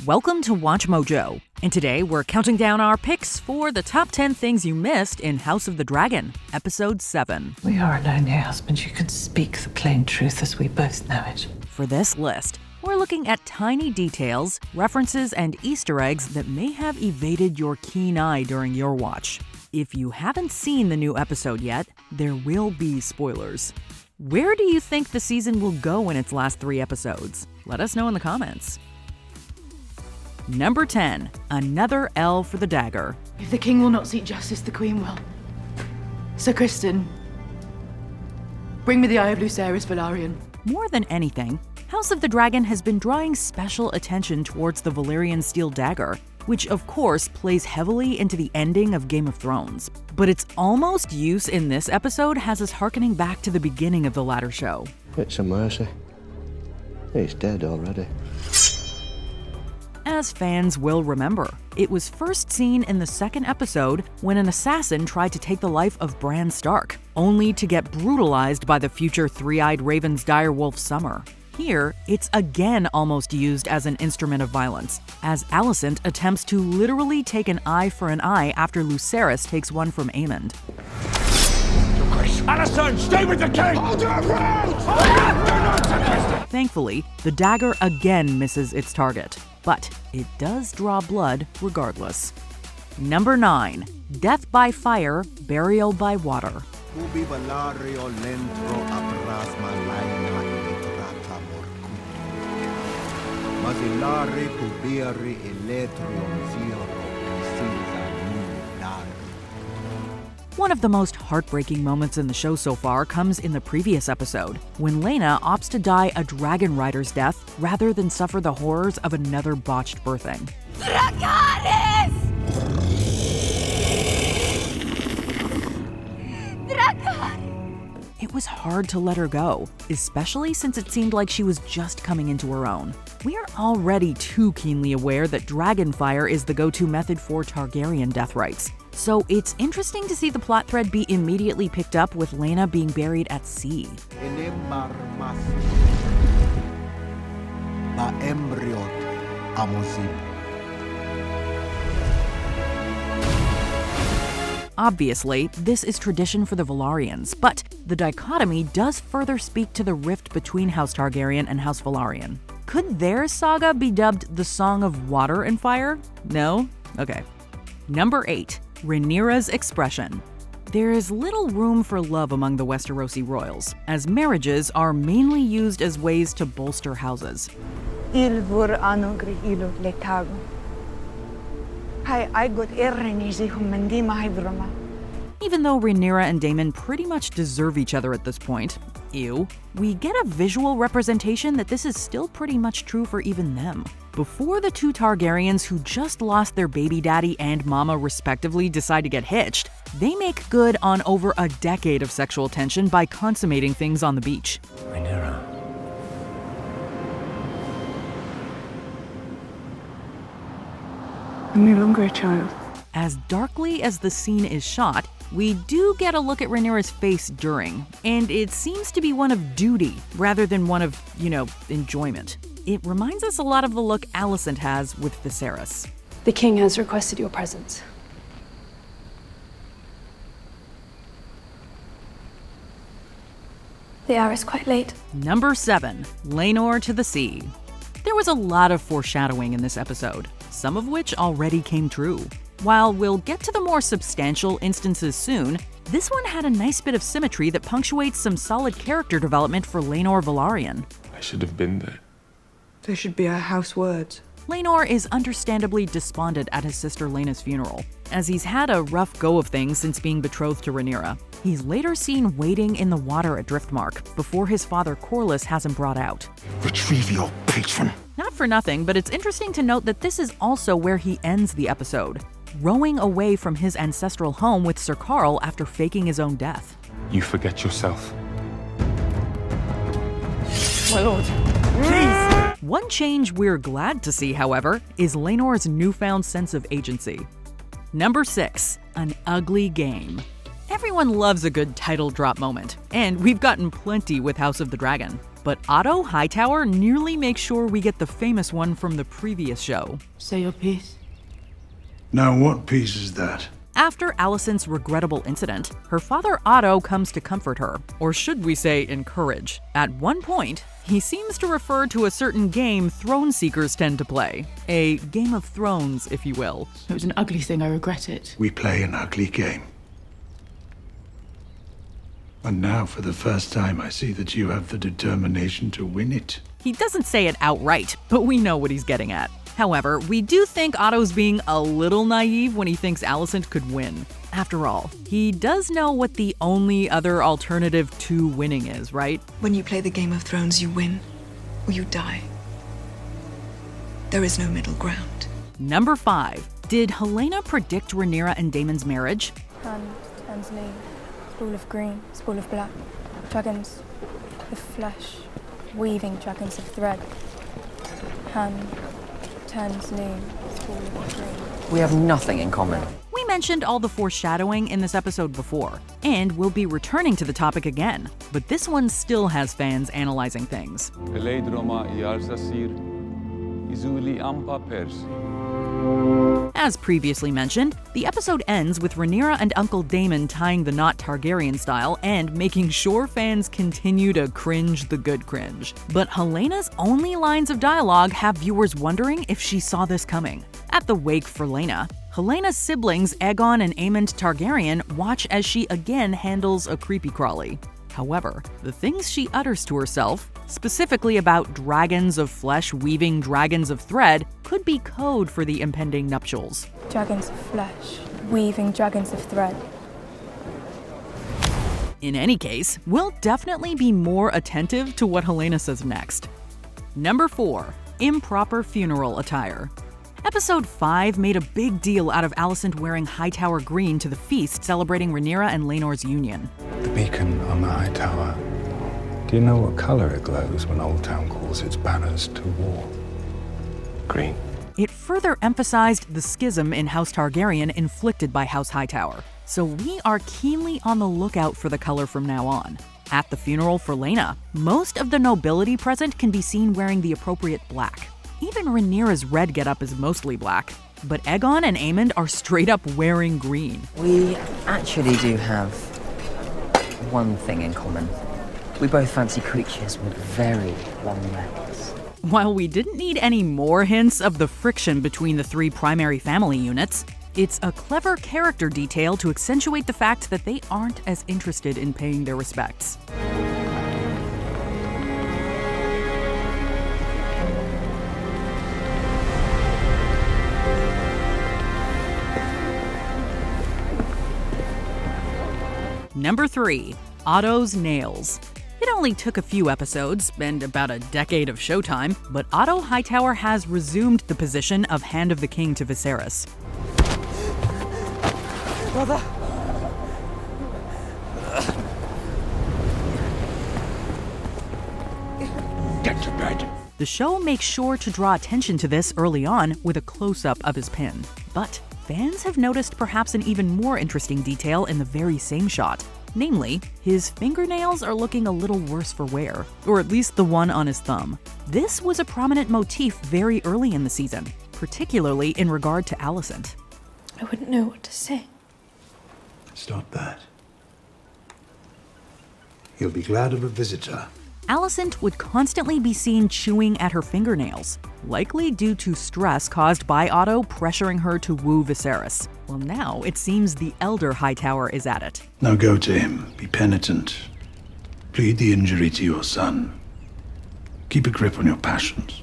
Welcome to Watch Mojo, and today we're counting down our picks for the top 10 things you missed in House of the Dragon, Episode 7. We are alone here, husband. You can speak the plain truth as we both know it. For this list, we're looking at tiny details, references, and Easter eggs that may have evaded your keen eye during your watch. If you haven't seen the new episode yet, there will be spoilers. Where do you think the season will go in its last 3 episodes? Let us know in the comments. Number 10. Another L for the dagger. If the king will not seek justice, the queen will. Sir Criston, bring me the Eye of Lucerys Velaryon. More than anything, House of the Dragon has been drawing special attention towards the Valyrian steel dagger, which of course plays heavily into the ending of Game of Thrones. But its almost use in this episode has us hearkening back to the beginning of the latter show. It's a mercy. He's dead already. As fans will remember, it was first seen in the second episode when an assassin tried to take the life of Bran Stark, only to get brutalized by the future three-eyed raven's direwolf Summer. Here, it's again almost used as an instrument of violence, as Alicent attempts to literally take an eye for an eye after Lucerys takes one from Aemond. Alicent, stay with the king! Hold your ground! Thankfully, the dagger again misses its target, but it does draw blood regardless. Number 9. Death by fire, burial by water. One of the most heartbreaking moments in the show so far comes in the previous episode, when Laena opts to die a dragon rider's death rather than suffer the horrors of another botched birthing. Dracarys! Dracar! It was hard to let her go, especially since it seemed like she was just coming into her own. We are already too keenly aware that dragon fire is the go-to method for Targaryen death rites. So it's interesting to see the plot thread be immediately picked up with Laena being buried at sea. Obviously, this is tradition for the Velaryons, but the dichotomy does further speak to the rift between House Targaryen and House Velaryon. Could their saga be dubbed the Song of Water and Fire? No? Okay. Number 8. Rhaenyra's expression. There is little room for love among the Westerosi royals, as marriages are mainly used as ways to bolster houses. Even though Rhaenyra and Daemon pretty much deserve each other at this point, we get a visual representation that this is still pretty much true for even them. Before the two Targaryens who just lost their baby daddy and mama respectively decide to get hitched, they make good on over a decade of sexual tension by consummating things on the beach. Rhaenyra. I'm no longer a child. As darkly as the scene is shot, we do get a look at Rhaenyra's face during, and it seems to be one of duty rather than one of, enjoyment. It reminds us a lot of the look Alicent has with Viserys. The king has requested your presence. The hour is quite late. Number 7. Laenor to the sea. There was a lot of foreshadowing in this episode, some of which already came true. While we'll get to the more substantial instances soon, this one had a nice bit of symmetry that punctuates some solid character development for Laenor Velaryon. I should have been there. There should be our house words. Laenor is understandably despondent at his sister Laena's funeral, as he's had a rough go of things since being betrothed to Rhaenyra. He's later seen wading in the water at Driftmark before his father Corlys has him brought out. Retrieve your patron. Not for nothing, but it's interesting to note that this is also where he ends the episode, rowing away from his ancestral home with Sir Carl after faking his own death. You forget yourself. My lord. Please! One change we're glad to see, however, is Laenor's newfound sense of agency. Number 6. An ugly game. Everyone loves a good title drop moment, and we've gotten plenty with House of the Dragon. But Otto Hightower nearly makes sure we get the famous one from the previous show. Say your piece. Now what piece is that? After Alicent's regrettable incident, her father Otto comes to comfort her, or should we say encourage. At one point, he seems to refer to a certain game throne seekers tend to play. A Game of Thrones, if you will. It was an ugly thing, I regret it. We play an ugly game. And now, for the first time, I see that you have the determination to win it. He doesn't say it outright, but we know what he's getting at. However, we do think Otto's being a little naive when he thinks Alicent could win. After all, he does know what the only other alternative to winning is, right? When you play the Game of Thrones, you win or you die. There is no middle ground. Number 5. Did Helaena predict Rhaenyra and Daemon's marriage? Hand turns new, spool of green, spool of black. Dragons of flesh, weaving dragons of thread. Hand turns new, spool of green. We have nothing in common. We mentioned all the foreshadowing in this episode before, and we'll be returning to the topic again. But this one still has fans analyzing things. As previously mentioned, the episode ends with Rhaenyra and Uncle Daemon tying the knot Targaryen style and making sure fans continue to cringe the good cringe. But Helena's only lines of dialogue have viewers wondering if she saw this coming. At the wake for Laena, Helena's siblings Aegon and Aemond Targaryen watch as she again handles a creepy crawly. However, the things she utters to herself, specifically about dragons of flesh weaving dragons of thread, could be code for the impending nuptials. Dragons of flesh, weaving dragons of thread. In any case, we'll definitely be more attentive to what Helaena says next. Number 4. Improper funeral attire. Episode 5 made a big deal out of Alicent wearing Hightower green to the feast celebrating Rhaenyra and Laenor's union. The beacon on the high tower. Do you know what color it glows when Old Town calls its banners to war? Green. It further emphasized the schism in House Targaryen inflicted by House Hightower, so we are keenly on the lookout for the color from now on. At the funeral for Laena, most of the nobility present can be seen wearing the appropriate black. Even Rhaenyra's red getup is mostly black, but Aegon and Aemond are straight up wearing green. We actually do have one thing in common. We both fancy creatures with very long legs. While we didn't need any more hints of the friction between the 3 primary family units, it's a clever character detail to accentuate the fact that they aren't as interested in paying their respects. Number 3. Otto's nails. It only took a few episodes and about a decade of showtime, but Otto Hightower has resumed the position of Hand of the King to Viserys. Brother! Get to bed. The show makes sure to draw attention to this early on with a close-up of his pin. But fans have noticed perhaps an even more interesting detail in the very same shot. Namely, his fingernails are looking a little worse for wear, or at least the one on his thumb. This was a prominent motif very early in the season, particularly in regard to Alicent. I wouldn't know what to say. Stop that. You'll be glad of a visitor. Alicent would constantly be seen chewing at her fingernails, likely due to stress caused by Otto pressuring her to woo Viserys. Well, now it seems the elder Hightower is at it. Now go to him, be penitent. Plead the injury to your son. Keep a grip on your passions.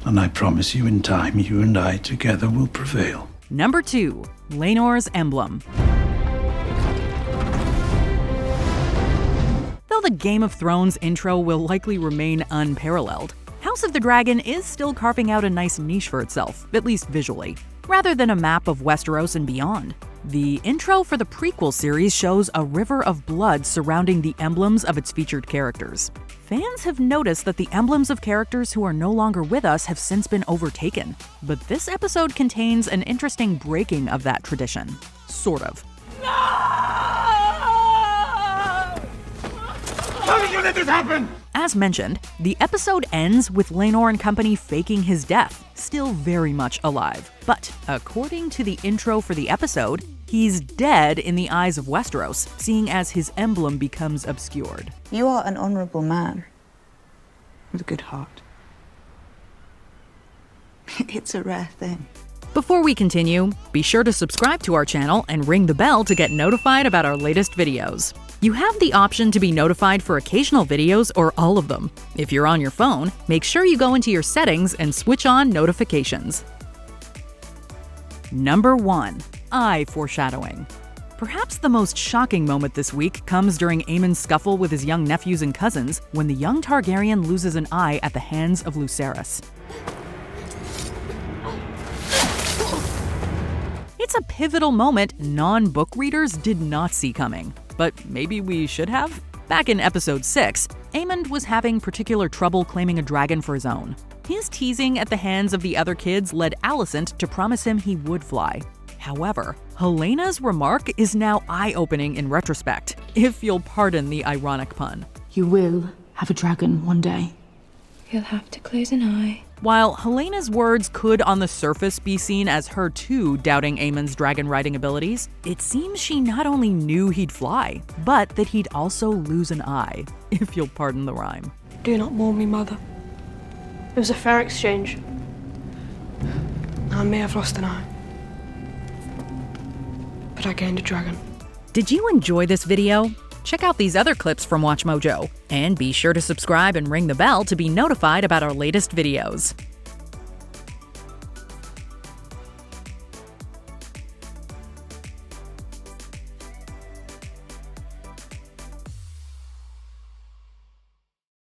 And I promise you in time, you and I together will prevail. Number 2. Laenor's Emblem. Though the Game of Thrones intro will likely remain unparalleled, House of the Dragon is still carving out a nice niche for itself, at least visually, rather than a map of Westeros and beyond. The intro for the prequel series shows a river of blood surrounding the emblems of its featured characters. Fans have noticed that the emblems of characters who are no longer with us have since been overtaken, but this episode contains an interesting breaking of that tradition. Sort of. No! did this happen? As mentioned, the episode ends with Laenor and company faking his death, still very much alive. But according to the intro for the episode, he's dead in the eyes of Westeros, seeing as his emblem becomes obscured. You are an honourable man. With a good heart. It's a rare thing. Before we continue, be sure to subscribe to our channel and ring the bell to get notified about our latest videos. You have the option to be notified for occasional videos or all of them. If you're on your phone, make sure you go into your settings and switch on notifications. Number 1. Eye foreshadowing. Perhaps the most shocking moment this week comes during Aemon's scuffle with his young nephews and cousins when the young Targaryen loses an eye at the hands of Lucerys. It's a pivotal moment non-book readers did not see coming. But maybe we should have? Back in episode 6, Aemond was having particular trouble claiming a dragon for his own. His teasing at the hands of the other kids led Alicent to promise him he would fly. However, Helena's remark is now eye-opening in retrospect, if you'll pardon the ironic pun. You will have a dragon one day. You'll have to close an eye. While Helena's words could on the surface be seen as her too doubting Aemon's dragon riding abilities, it seems she not only knew he'd fly, but that he'd also lose an eye, if you'll pardon the rhyme. Do not mourn me, mother. It was a fair exchange. I may have lost an eye, but I gained a dragon. Did you enjoy this video? Check out these other clips from WatchMojo, and be sure to subscribe and ring the bell to be notified about our latest videos.